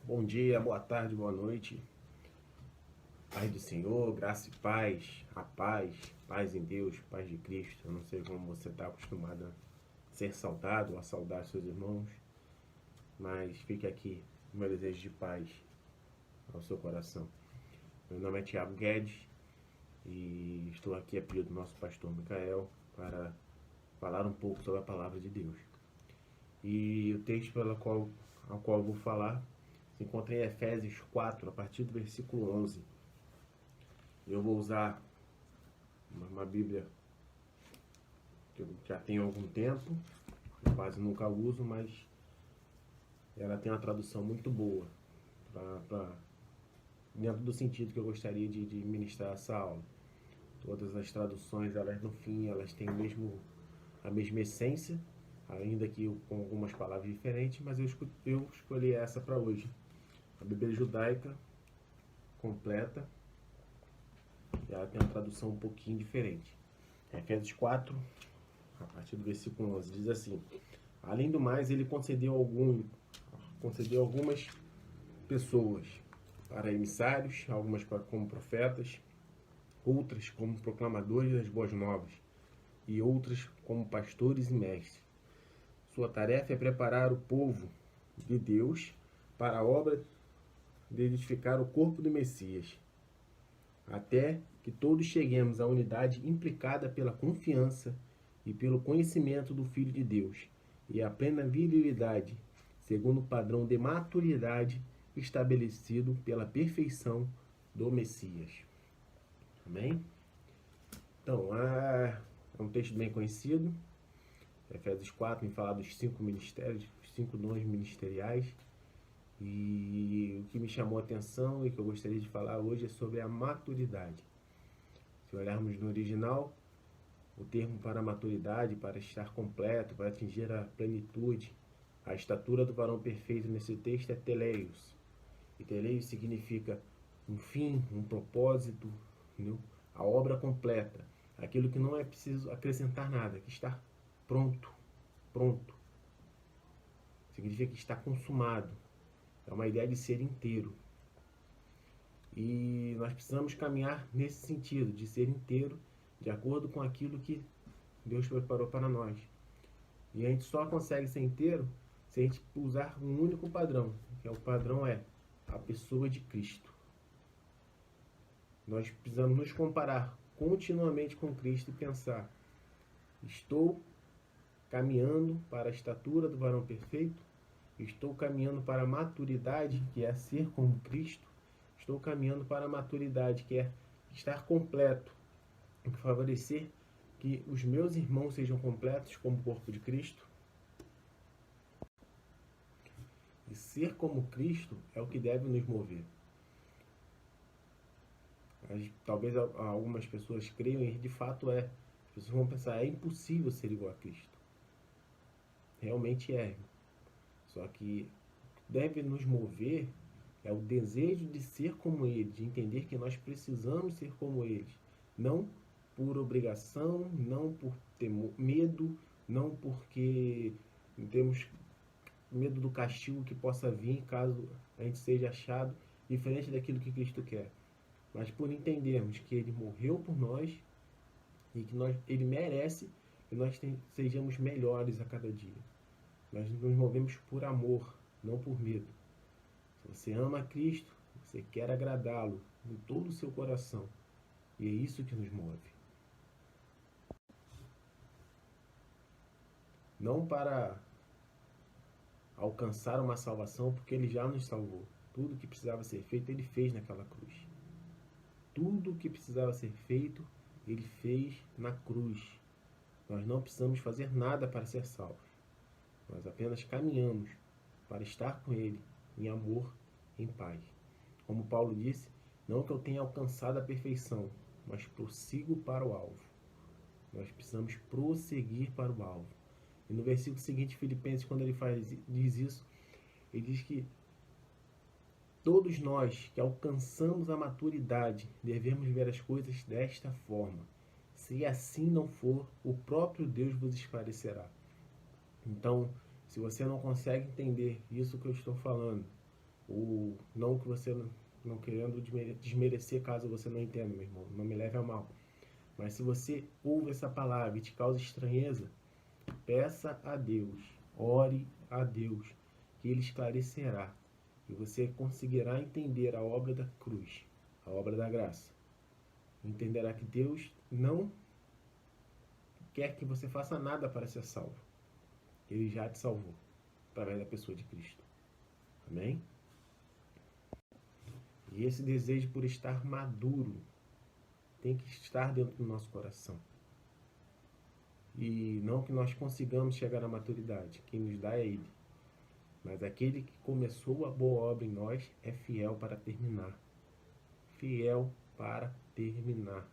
Bom dia, boa tarde, boa noite. Paz do Senhor, graça e paz, a paz em Deus, paz de Cristo. Eu não sei como você está acostumado a ser saudado ou a saudar seus irmãos, mas fique aqui o meu desejo de paz ao seu coração. Meu nome é Tiago Guedes e estou aqui a pedido do nosso pastor Micael para falar um pouco sobre a palavra de Deus. E o texto ao qual eu vou falar se encontra em Efésios 4, a partir do versículo 11. Eu vou usar uma Bíblia que eu já tenho há algum tempo, eu quase nunca uso, mas ela tem uma tradução muito boa, dentro do sentido que eu gostaria de ministrar essa aula. Todas as traduções, elas no fim, elas têm a mesma essência, ainda que com algumas palavras diferentes, mas eu escolhi essa para hoje. A Bíblia judaica completa, e ela tem uma tradução um pouquinho diferente. Efésios 4, a partir do versículo 11, diz assim: além do mais, ele concedeu algumas pessoas para emissários, algumas como profetas, outras como proclamadores das boas novas, e outras como pastores e mestres. Sua tarefa é preparar o povo de Deus para a obra de edificar o corpo do Messias, até que todos cheguemos à unidade implicada pela confiança e pelo conhecimento do Filho de Deus, e à plena virilidade, segundo o padrão de maturidade estabelecido pela perfeição do Messias. Amém? Então, é um texto bem conhecido. Efésios 4 me fala dos 5 ministérios, os 5 dons ministeriais. E o que me chamou a atenção e que eu gostaria de falar hoje é sobre a maturidade. Se olharmos no original, o termo para maturidade, para estar completo, para atingir a plenitude, a estatura do varão perfeito nesse texto é teleios. E teleios significa um fim, um propósito, entendeu? A obra completa, aquilo que não é preciso acrescentar nada, que está pronto. Significa que está consumado. É uma ideia de ser inteiro. E nós precisamos caminhar nesse sentido, de ser inteiro, de acordo com aquilo que Deus preparou para nós. E a gente só consegue ser inteiro se a gente usar um único padrão, que é o padrão a pessoa de Cristo. Nós precisamos nos comparar continuamente com Cristo e pensar: estou caminhando para a estatura do varão perfeito? Estou caminhando para a maturidade, que é ser como Cristo? Estou caminhando para a maturidade, que é estar completo, favorecer que os meus irmãos sejam completos como o corpo de Cristo? E ser como Cristo é o que deve nos mover. Talvez algumas pessoas creiam e de fato é. As pessoas vão pensar: é impossível ser igual a Cristo. Realmente é. Só que deve nos mover é o desejo de ser como Ele, de entender que nós precisamos ser como eles. Não por obrigação, não por medo, não porque temos medo do castigo que possa vir caso a gente seja achado diferente daquilo que Cristo quer. Mas por entendermos que Ele morreu por nós e que Ele merece que nós sejamos melhores a cada dia. Nós nos movemos por amor, não por medo. Se você ama Cristo, você quer agradá-lo com todo o seu coração. E é isso que nos move. Não para alcançar uma salvação, porque Ele já nos salvou. Tudo que precisava ser feito, Ele fez naquela cruz. Tudo que precisava ser feito, Ele fez na cruz. Nós não precisamos fazer nada para ser salvos. Nós apenas caminhamos para estar com Ele em amor, em paz. Como Paulo disse: não que eu tenha alcançado a perfeição, mas prossigo para o alvo. Nós precisamos prosseguir para o alvo. E no versículo seguinte, Filipenses, quando ele diz isso, ele diz que todos nós que alcançamos a maturidade devemos ver as coisas desta forma. Se assim não for, o próprio Deus vos esclarecerá. Então, se você não consegue entender isso que eu estou falando, ou não que você não querendo desmerecer caso você não entenda, meu irmão, não me leve a mal. Mas se você ouve essa palavra e te causa estranheza, peça a Deus, ore a Deus, que Ele esclarecerá e você conseguirá entender a obra da cruz, a obra da graça. Entenderá que Deus não quer que você faça nada para ser salvo. Ele já te salvou através da pessoa de Cristo. Amém? E esse desejo por estar maduro tem que estar dentro do nosso coração. E não que nós consigamos chegar à maturidade, quem nos dá é Ele. Mas aquele que começou a boa obra em nós é fiel para terminar. Fiel para terminar.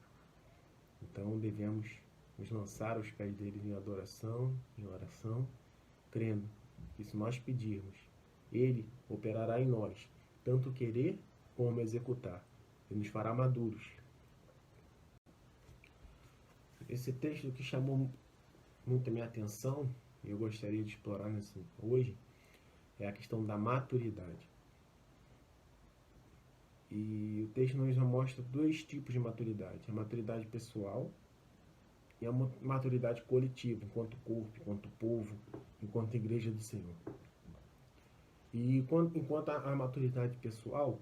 Então devemos nos lançar aos pés dele em adoração, em oração, crendo que se nós pedirmos, Ele operará em nós, tanto querer como executar, e nos fará maduros. Esse texto que chamou muito a minha atenção, e eu gostaria de explorar hoje, é a questão da maturidade. E o texto nos mostra dois tipos de maturidade: a maturidade pessoal e a maturidade coletiva, enquanto corpo, enquanto povo, enquanto igreja do Senhor. E enquanto a maturidade pessoal,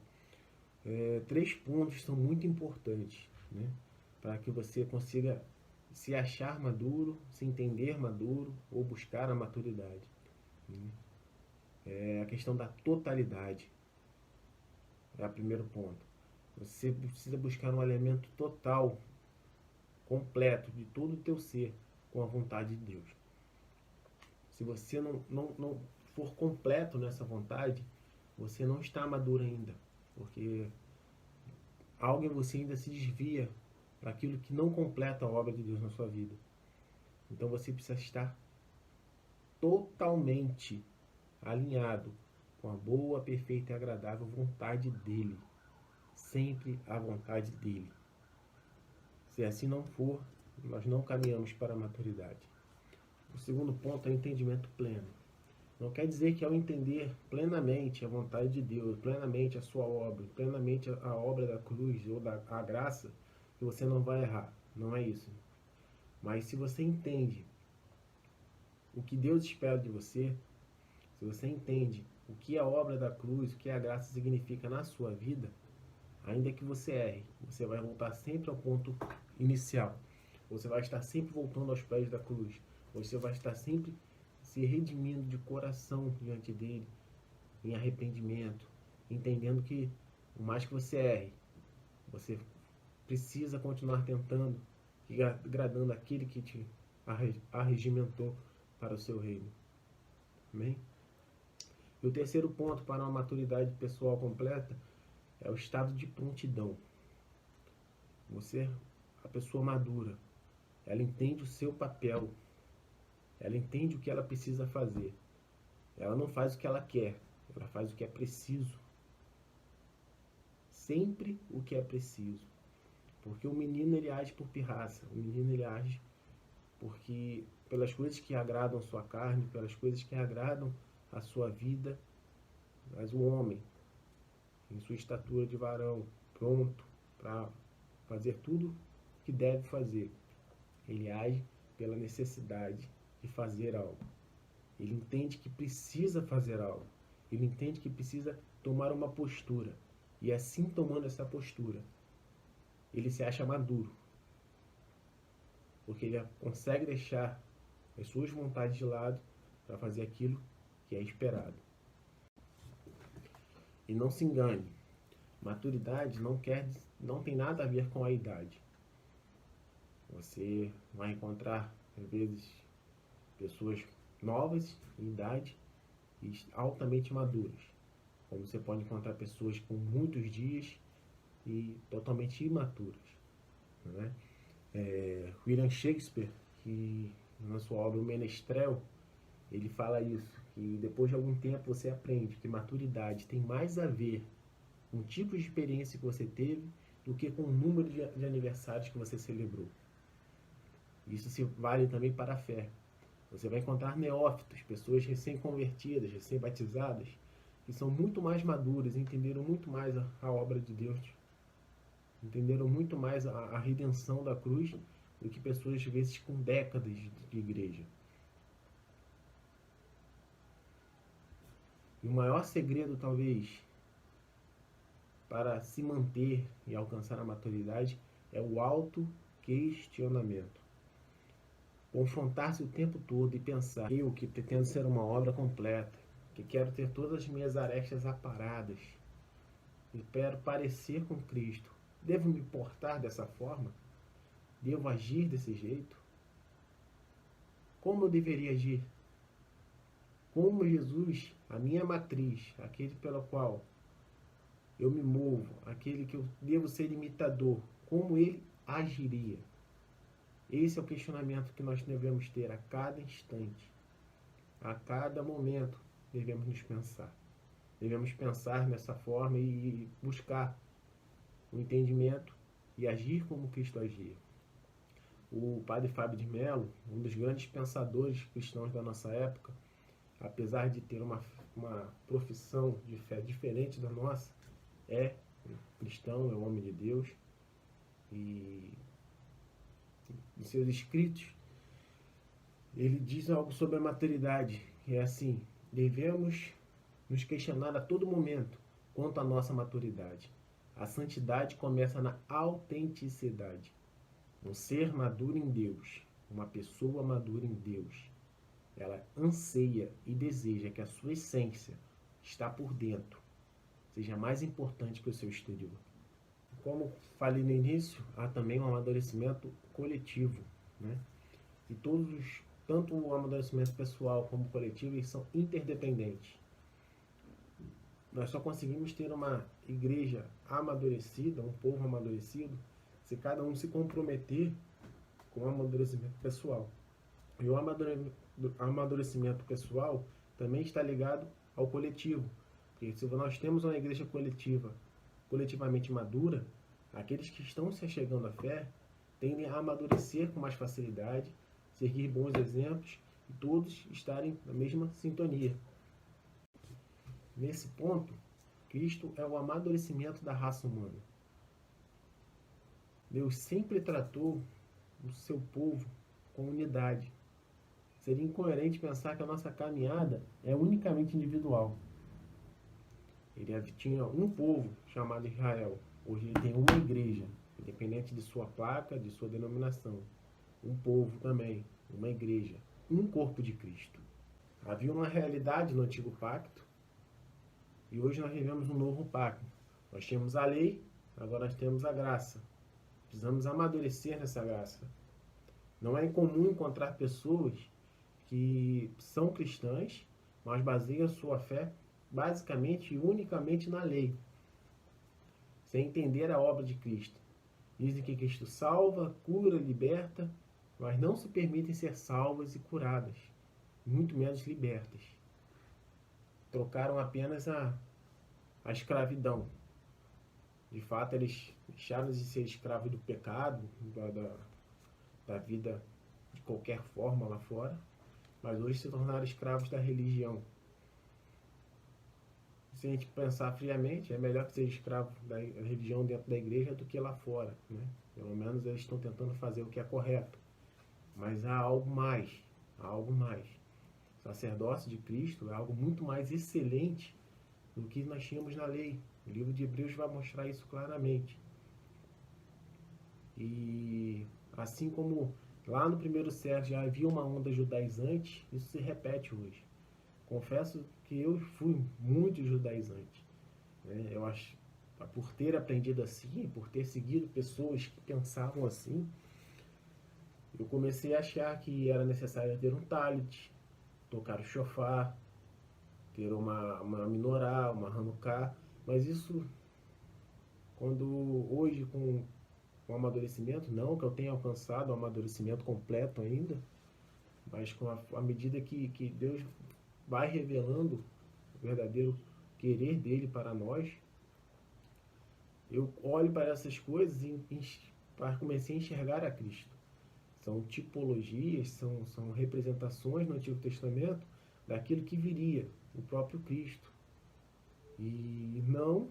3 pontos são muito importantes, né, para que você consiga se achar maduro, se entender maduro ou buscar a maturidade. É a questão da totalidade. É o primeiro ponto. Você precisa buscar um alinhamento total, completo, de todo o teu ser com a vontade de Deus. Se você não for completo nessa vontade, você não está maduro ainda, porque algo em você ainda se desvia para aquilo que não completa a obra de Deus na sua vida. Então você precisa estar totalmente alinhado com a boa, perfeita e agradável vontade dele. Sempre a vontade dele. Se assim não for, nós não caminhamos para a maturidade. O segundo ponto é o entendimento pleno. Não quer dizer que ao entender plenamente a vontade de Deus, plenamente a sua obra, plenamente a obra da cruz ou a graça, que você não vai errar. Não é isso. Mas se você entende o que Deus espera de você, se você entende o que a obra da cruz, o que a graça significa na sua vida, ainda que você erre, você vai voltar sempre ao ponto inicial. Você vai estar sempre voltando aos pés da cruz. Você vai estar sempre se redimindo de coração diante dele, em arrependimento, entendendo que, por mais que você erre, você precisa continuar tentando e agradando aquele que te arregimentou para o seu reino. Amém? E o terceiro ponto para uma maturidade pessoal completa é o estado de prontidão. Você, a pessoa madura, ela entende o seu papel, ela entende o que ela precisa fazer. Ela não faz o que ela quer, ela faz o que é preciso. Sempre o que é preciso. Porque o menino ele age por pirraça, o menino ele age porque pelas coisas que agradam a sua carne, pelas coisas que agradam a sua vida. Mas o homem, em sua estatura de varão, pronto para fazer tudo que deve fazer, ele age pela necessidade de fazer algo. Ele entende que precisa fazer algo. Ele entende que precisa tomar uma postura. E assim, tomando essa postura, ele se acha maduro. Porque ele consegue deixar as suas vontades de lado para fazer aquilo que é esperado. E não se engane, maturidade não tem nada a ver com a idade. Você vai encontrar, às vezes, pessoas novas em idade e altamente maduras. Como você pode encontrar pessoas com muitos dias e totalmente imaturas. Né? William Shakespeare, que na sua obra O Menestrel, ele fala isso, que depois de algum tempo você aprende que maturidade tem mais a ver com o tipo de experiência que você teve do que com o número de aniversários que você celebrou. Isso se vale também para a fé. Você vai encontrar neófitos, pessoas recém-convertidas, recém-batizadas, que são muito mais maduras, entenderam muito mais a obra de Deus, entenderam muito mais a redenção da cruz do que pessoas, às vezes, com décadas de igreja. E o maior segredo, talvez, para se manter e alcançar a maturidade é o autoquestionamento. Confrontar-se o tempo todo e pensar: eu que pretendo ser uma obra completa, que quero ter todas as minhas arestas aparadas, espero parecer com Cristo, devo me portar dessa forma? Devo agir desse jeito? Como eu deveria agir? Como Jesus, a minha matriz, aquele pelo qual eu me movo, aquele que eu devo ser imitador, como ele agiria? Esse é o questionamento que nós devemos ter a cada instante, a cada momento devemos nos pensar. Devemos pensar nessa forma e buscar o entendimento e agir como Cristo agia. O padre Fábio de Mello, um dos grandes pensadores cristãos da nossa época, apesar de ter uma profissão de fé diferente da nossa, é cristão, é um homem de Deus, e em seus escritos ele diz algo sobre a maturidade, que é assim: devemos nos questionar a todo momento quanto à nossa maturidade. A santidade começa na autenticidade. Um ser maduro em Deus, uma pessoa madura em Deus, ela anseia e deseja que a sua essência está por dentro seja mais importante que o seu exterior. Como falei no início, há também um amadurecimento coletivo, né? E tanto o amadurecimento pessoal como o coletivo, eles são interdependentes. Nós só conseguimos ter uma igreja amadurecida, um povo amadurecido, se cada um se comprometer com o amadurecimento pessoal. E o amadurecimento pessoal também está ligado ao coletivo. Porque se nós temos uma igreja coletivamente madura, aqueles que estão se achegando à fé tendem a amadurecer com mais facilidade, seguir bons exemplos e todos estarem na mesma sintonia. Nesse ponto, Cristo é o amadurecimento da raça humana. Deus sempre tratou o seu povo com unidade. Seria incoerente pensar que a nossa caminhada é unicamente individual. Ele tinha um povo chamado Israel. Hoje ele tem uma igreja, independente de sua placa, de sua denominação. Um povo também, uma igreja, um corpo de Cristo. Havia uma realidade no antigo pacto e hoje nós vivemos um novo pacto. Nós tínhamos a lei, agora nós temos a graça. Precisamos amadurecer nessa graça. Não é incomum encontrar pessoas que são cristãs, mas baseiam sua fé basicamente e unicamente na lei, sem entender a obra de Cristo. Dizem que Cristo salva, cura, liberta, mas não se permitem ser salvas e curadas, muito menos libertas. Trocaram apenas a escravidão. De fato, eles deixaram de ser escravos do pecado, da vida de qualquer forma lá fora, mas hoje se tornaram escravos da religião. Se a gente pensar friamente, é melhor que seja escravo da religião dentro da igreja do que lá fora, né? Pelo menos eles estão tentando fazer o que é correto. Mas há algo mais, há algo mais. O sacerdócio de Cristo é algo muito mais excelente do que nós tínhamos na lei. O livro de Hebreus vai mostrar isso claramente. E assim como lá no primeiro século já havia uma onda judaizante, isso se repete hoje. Confesso que eu fui muito judaizante, né? Eu acho, por ter aprendido assim, por ter seguido pessoas que pensavam assim, eu comecei a achar que era necessário ter um talit, tocar o shofar, ter uma menorá, uma hanukkah, mas isso, quando hoje com o amadurecimento, não que eu tenha alcançado o amadurecimento completo ainda, mas com a medida que Deus vai revelando o verdadeiro querer dele para nós, eu olho para essas coisas e comecei a enxergar a Cristo. São tipologias, são representações no Antigo Testamento daquilo que viria, o próprio Cristo. E não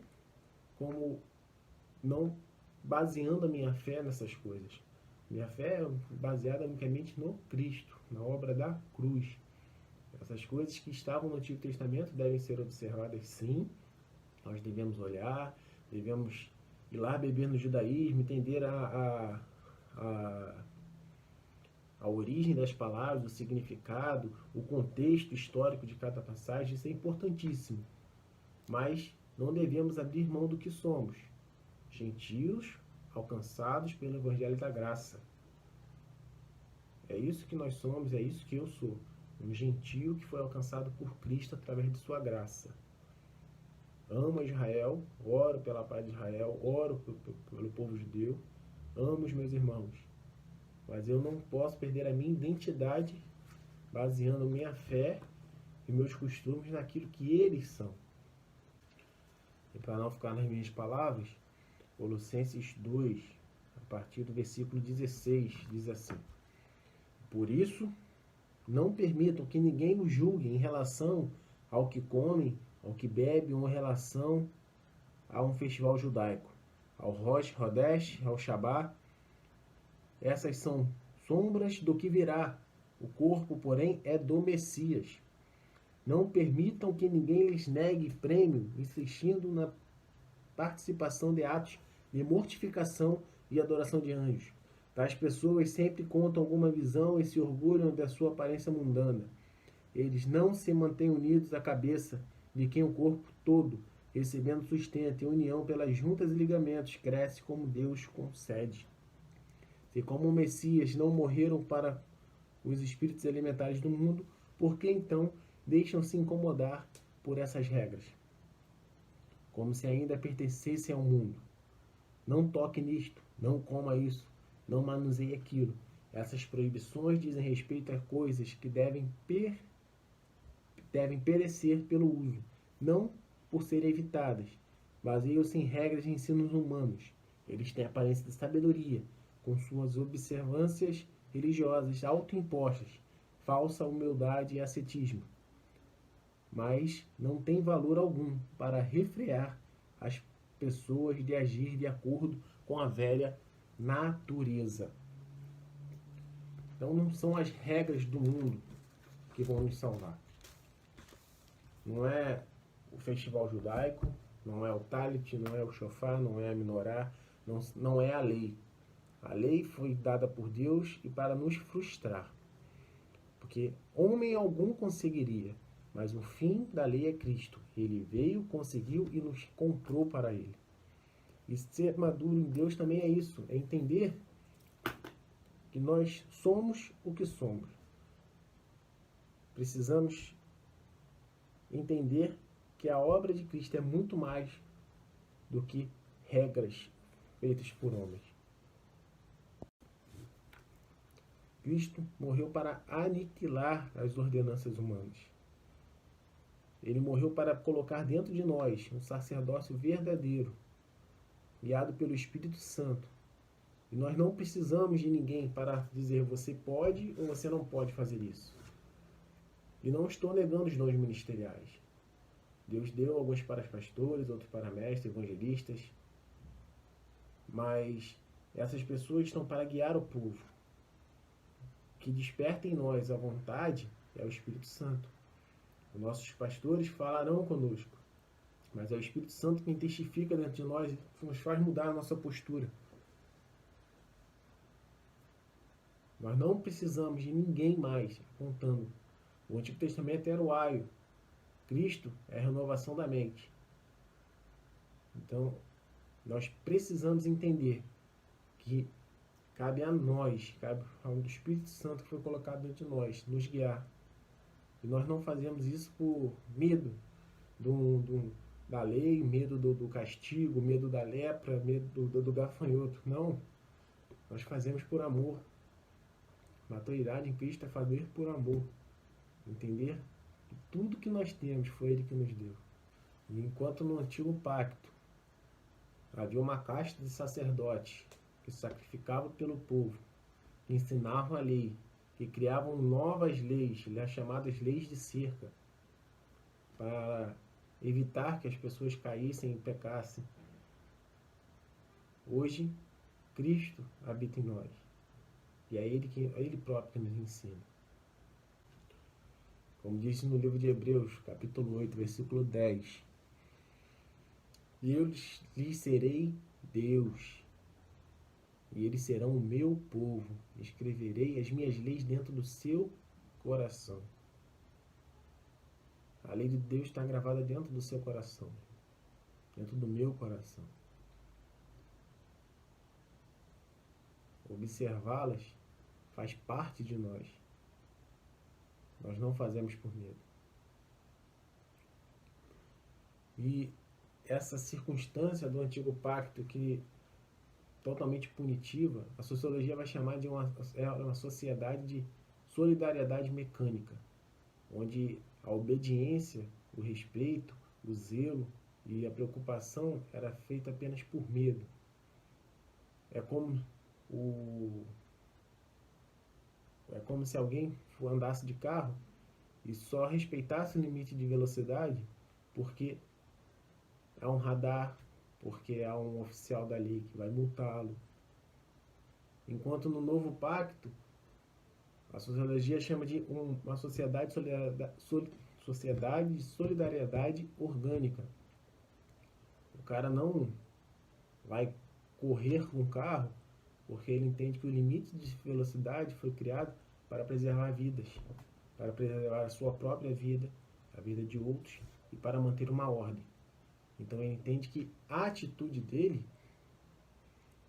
baseando a minha fé nessas coisas. Minha fé é baseada unicamente no Cristo, na obra da cruz. Essas coisas que estavam no Antigo Testamento devem ser observadas, sim. Nós devemos olhar, devemos ir lá beber no judaísmo, entender a origem das palavras, o significado, o contexto histórico de cada passagem. Isso é importantíssimo. Mas não devemos abrir mão do que somos. Gentios alcançados pelo Evangelho da Graça. É isso que nós somos, é isso que eu sou. Um gentio que foi alcançado por Cristo através de sua graça. Amo Israel, oro pela paz de Israel, oro pelo povo judeu, amo os meus irmãos. Mas eu não posso perder a minha identidade baseando minha fé e meus costumes naquilo que eles são. E para não ficar nas minhas palavras, Colossenses 2, a partir do versículo 16, diz assim: Por isso, não permitam que ninguém os julgue em relação ao que comem, ao que bebem ou em relação a um festival judaico, ao Rosh Hodesh, ao Shabá. Essas são sombras do que virá. O corpo, porém, é do Messias. Não permitam que ninguém lhes negue prêmio, insistindo na participação de atos de mortificação e adoração de anjos. Tais pessoas sempre contam alguma visão e se orgulham da sua aparência mundana. Eles não se mantêm unidos à cabeça, de quem o corpo todo, recebendo sustento e união pelas juntas e ligamentos, cresce como Deus concede. Se como o Messias não morreram para os espíritos elementares do mundo, por que então deixam-se incomodar por essas regras? Como se ainda pertencessem ao mundo. Não toque nisto, não coma isso, não manuseie aquilo. Essas proibições dizem respeito a coisas que devem perecer pelo uso, não por serem evitadas. Baseiam-se em regras e ensinos humanos. Eles têm aparência de sabedoria, com suas observâncias religiosas autoimpostas, falsa humildade e ascetismo. Mas não tem valor algum para refrear as pessoas de agir de acordo com a velha natureza. Então não são as regras do mundo que vão nos salvar. Não é o festival judaico, não é o talit, não é o shofar, não é a menorá, não é a lei. A lei foi dada por Deus e para nos frustrar. Porque homem algum conseguiria, mas o fim da lei é Cristo. Ele veio, conseguiu e nos comprou para ele. E ser maduro em Deus também é isso, é entender que nós somos o que somos. Precisamos entender que a obra de Cristo é muito mais do que regras feitas por homens. Cristo morreu para aniquilar as ordenanças humanas. Ele morreu para colocar dentro de nós um sacerdócio verdadeiro, guiado pelo Espírito Santo. E nós não precisamos de ninguém para dizer você pode ou você não pode fazer isso. E não estou negando os dons ministeriais. Deus deu alguns para pastores, outros para mestres, evangelistas. Mas essas pessoas estão para guiar o povo. O que desperta em nós a vontade é o Espírito Santo. Os nossos pastores falarão conosco, mas é o Espírito Santo quem testifica dentro de nós e nos faz mudar a nossa postura. Nós não precisamos de ninguém mais apontando. O Antigo Testamento era o aio. Cristo é a renovação da mente. Então, nós precisamos entender que cabe a nós, cabe ao Espírito Santo que foi colocado dentro de nós, nos guiar. E nós não fazemos isso por medo da lei, medo do castigo, medo da lepra, medo do gafanhoto. Não. Nós fazemos por amor. Maturidade em Cristo é fazer por amor. Entender que tudo que nós temos foi Ele que nos deu. E enquanto no antigo pacto havia uma casta de sacerdotes que sacrificavam pelo povo, que ensinavam a lei, que criavam novas leis, as chamadas leis de cerca, para evitar que as pessoas caíssem e pecassem. Hoje, Cristo habita em nós. E é Ele próprio que nos ensina. Como diz no livro de Hebreus, capítulo 8, versículo 10. Eu lhes serei Deus, e eles serão o meu povo. Escreverei as minhas leis dentro do seu coração. A lei de Deus está gravada dentro do seu coração, dentro do meu coração. Observá-las faz parte de nós. Nós não fazemos por medo. E essa circunstância do antigo pacto, que totalmente punitiva, a sociologia vai chamar de uma sociedade de solidariedade mecânica, onde a obediência, o respeito, o zelo e a preocupação era feita apenas por medo. É como se alguém andasse de carro e só respeitasse o limite de velocidade porque há um radar, porque há um oficial da lei que vai multá-lo. Enquanto no novo pacto, a sociologia chama de uma sociedade de solidariedade orgânica. O cara não vai correr com o carro porque ele entende que o limite de velocidade foi criado para preservar vidas, para preservar a sua própria vida, a vida de outros e para manter uma ordem. Então ele entende que a atitude dele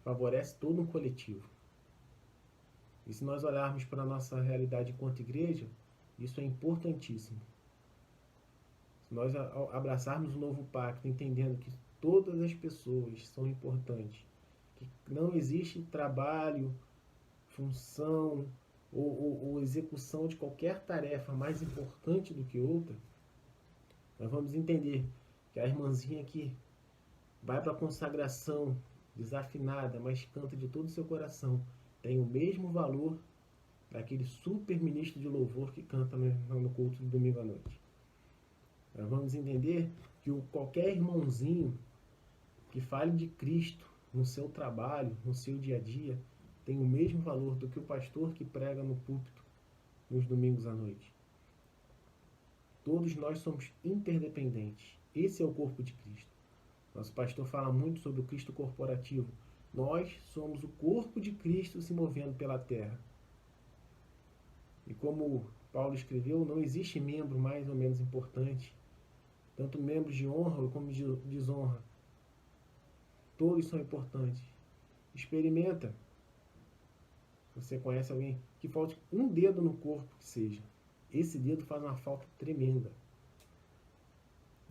favorece todo um coletivo. E se nós olharmos para a nossa realidade enquanto igreja, isso é importantíssimo. Se nós abraçarmos o novo pacto, entendendo que todas as pessoas são importantes, que não existe trabalho, função ou execução de qualquer tarefa mais importante do que outra, nós vamos entender que a irmãzinha que vai para a consagração desafinada, mas canta de todo o seu coração, tem o mesmo valor daquele super ministro de louvor que canta no culto de domingo à noite. Nós vamos entender que qualquer irmãozinho que fale de Cristo no seu trabalho, no seu dia a dia, tem o mesmo valor do que o pastor que prega no púlpito nos domingos à noite. Todos nós somos interdependentes. Esse é o corpo de Cristo. Nosso pastor fala muito sobre o Cristo corporativo. Nós somos o corpo de Cristo se movendo pela terra. E como Paulo escreveu, não existe membro mais ou menos importante, tanto membros de honra como de desonra. Todos são importantes. Experimenta. Você conhece alguém que falte um dedo no corpo que seja. Esse dedo faz uma falta tremenda.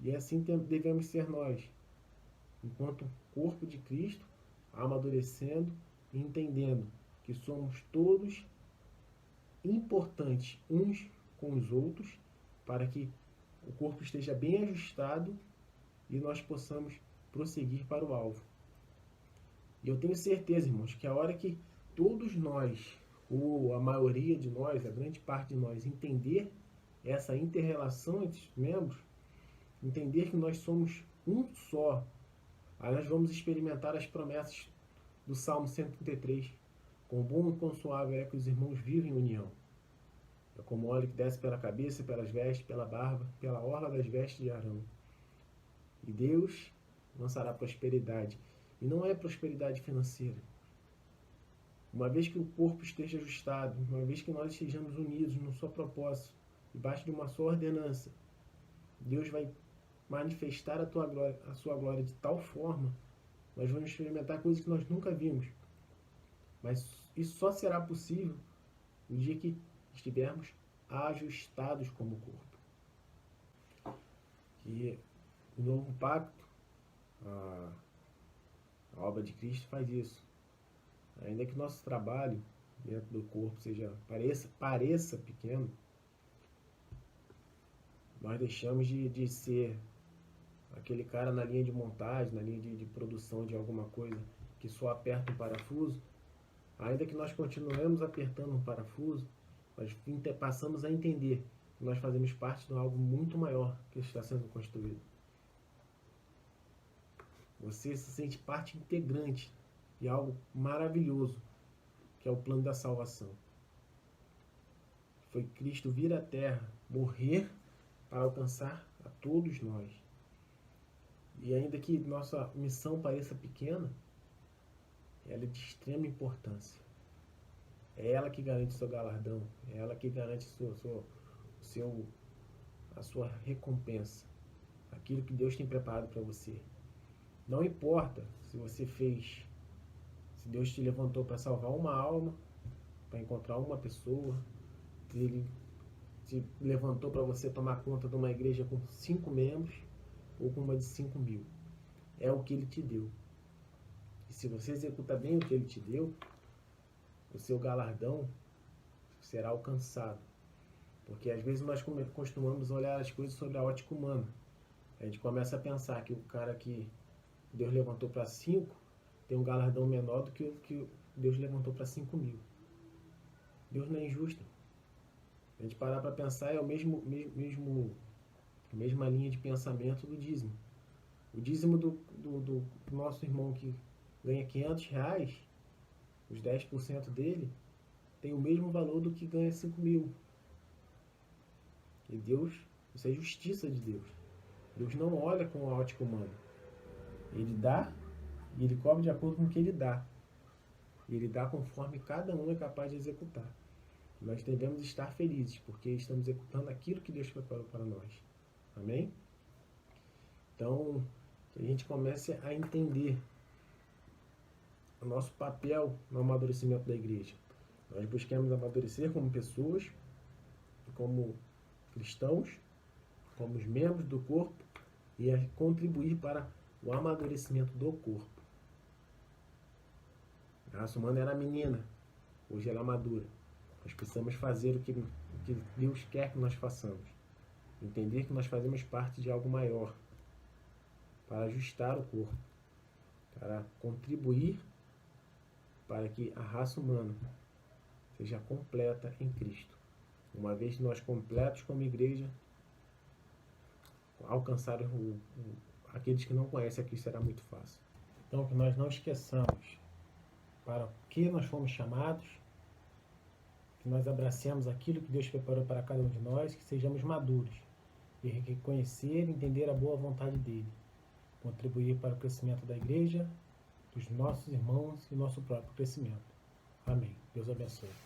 E assim devemos ser nós, enquanto corpo de Cristo, amadurecendo e entendendo que somos todos importantes uns com os outros para que o corpo esteja bem ajustado e nós possamos prosseguir para o alvo. E eu tenho certeza, irmãos, que a hora que todos nós, ou a maioria de nós, a grande parte de nós, entender essa inter-relação entre os membros, entender que nós somos um só, aí nós vamos experimentar as promessas do Salmo 133. Com bom e com suave é que os irmãos vivem em união. É como óleo que desce pela cabeça, pelas vestes, pela barba, pela orla das vestes de Arão. E Deus lançará prosperidade. E não é prosperidade financeira. Uma vez que o corpo esteja ajustado, uma vez que nós estejamos unidos num só propósito, debaixo de uma só ordenança, Deus vai manifestar a sua glória de tal forma, nós vamos experimentar coisas que nós nunca vimos. Mas isso só será possível no dia que estivermos ajustados como corpo. E o novo pacto, a obra de Cristo faz isso. Ainda que nosso trabalho dentro do corpo pareça pequeno, nós deixamos de ser aquele cara na linha de montagem, na linha de produção de alguma coisa, que só aperta um parafuso. Ainda que nós continuemos apertando um parafuso, nós passamos a entender que nós fazemos parte de algo muito maior que está sendo construído. Você se sente parte integrante de algo maravilhoso, que é o plano da salvação. Foi Cristo vir à Terra, morrer para alcançar a todos nós. E ainda que nossa missão pareça pequena, ela é de extrema importância. É ela que garante o seu galardão, é ela que garante a sua recompensa, aquilo que Deus tem preparado para você. Não importa se você fez, se Deus te levantou para salvar uma alma, para encontrar uma pessoa, se Ele te levantou para você tomar conta de uma igreja com 5 membros ou com uma de 5.000. É o que Ele te deu. E se você executa bem o que Ele te deu, o seu galardão será alcançado. Porque às vezes nós costumamos olhar as coisas sobre a ótica humana. A gente começa a pensar que o cara que Deus levantou para 5 tem um galardão menor do que o que Deus levantou para 5.000. Deus não é injusto. A gente parar para pensar, é a mesma linha de pensamento do dízimo. O dízimo do nosso irmão que ganha R$500, os 10% dele, tem o mesmo valor do que ganha 5.000. E Deus, isso é justiça de Deus. Deus não olha com a ótica humana. Ele dá e Ele cobra de acordo com o que Ele dá. E Ele dá conforme cada um é capaz de executar. Nós devemos estar felizes, porque estamos executando aquilo que Deus preparou para nós. Amém? Então, que a gente comece a entender o nosso papel no amadurecimento da igreja. Nós buscamos amadurecer como pessoas, como cristãos, como os membros do corpo, e a contribuir para o amadurecimento do corpo. A raça humana era menina, hoje ela é madura. Nós precisamos fazer o que Deus quer que nós façamos. Entender que nós fazemos parte de algo maior, para ajustar o corpo, para contribuir para que a raça humana seja completa em Cristo. Uma vez nós completos como igreja, alcançar aqueles que não conhecem a Cristo será muito fácil. Então, que nós não esqueçamos para o que nós fomos chamados, que nós abracemos aquilo que Deus preparou para cada um de nós, que sejamos maduros e reconhecer e entender a boa vontade dEle, contribuir para o crescimento da igreja, dos nossos irmãos e nosso próprio crescimento. Amém. Deus abençoe.